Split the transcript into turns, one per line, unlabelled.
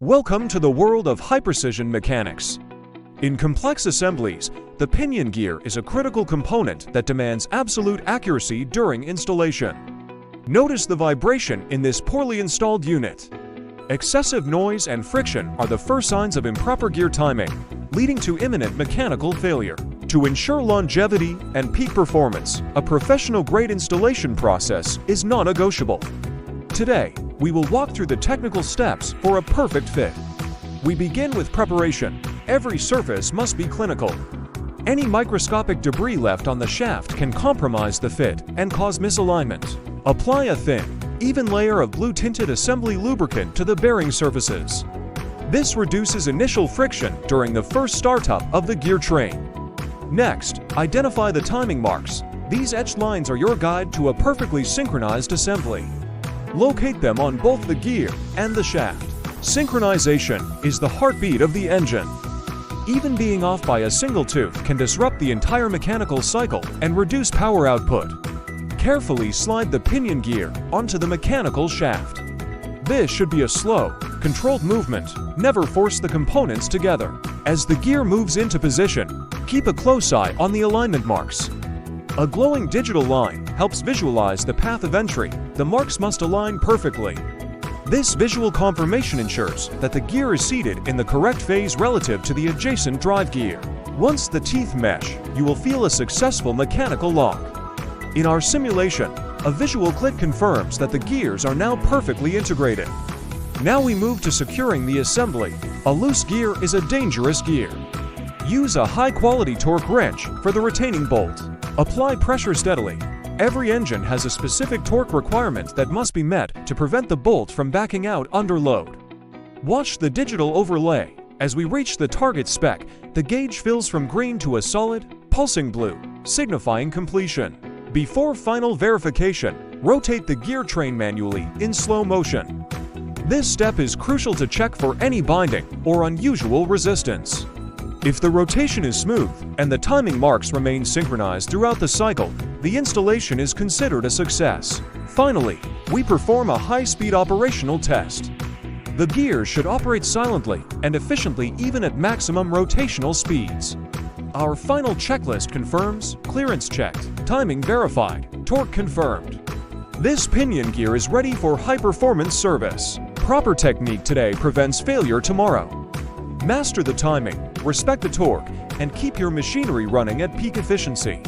Welcome to the world of high-precision mechanics. In complex assemblies, the pinion gear is a critical component that demands absolute accuracy during installation. Notice the vibration in this poorly installed unit. Excessive noise and friction are the first signs of improper gear timing, leading to imminent mechanical failure. To ensure longevity and peak performance, a professional-grade installation process is non-negotiable. Today, we will walk through the technical steps for a perfect fit. We begin with preparation. Every surface must be clinical. Any microscopic debris left on the shaft can compromise the fit and cause misalignment. Apply a thin, even layer of blue-tinted assembly lubricant to the bearing surfaces. This reduces initial friction during the first startup of the gear train. Next, identify the timing marks. These etched lines are your guide to a perfectly synchronized assembly. Locate them on both the gear and the shaft. Synchronization is the heartbeat of the engine. Even being off by a single tooth can disrupt the entire mechanical cycle and reduce power output. Carefully slide the pinion gear onto the mechanical shaft. This should be a slow, controlled movement. Never force the components together. As the gear moves into position, keep a close eye on the alignment marks. A glowing digital line helps visualize the path of entry. The marks must align perfectly. This visual confirmation ensures that the gear is seated in the correct phase relative to the adjacent drive gear. Once the teeth mesh, you will feel a successful mechanical lock. In our simulation, a visual click confirms that the gears are now perfectly integrated. Now we move to securing the assembly. A loose gear is a dangerous gear. Use a high-quality torque wrench for the retaining bolt. Apply pressure steadily. Every engine has a specific torque requirement that must be met to prevent the bolt from backing out under load. Watch the digital overlay. As we reach the target spec, the gauge fills from green to a solid, pulsing blue, signifying completion. Before final verification, rotate the gear train manually in slow motion. This step is crucial to check for any binding or unusual resistance. If the rotation is smooth and the timing marks remain synchronized throughout the cycle, the installation is considered a success. Finally, we perform a high-speed operational test. The gears should operate silently and efficiently even at maximum rotational speeds. Our final checklist confirms clearance checked, timing verified, torque confirmed. This pinion gear is ready for high-performance service. Proper technique today prevents failure tomorrow. Master the timing, respect the torque, and keep your machinery running at peak efficiency.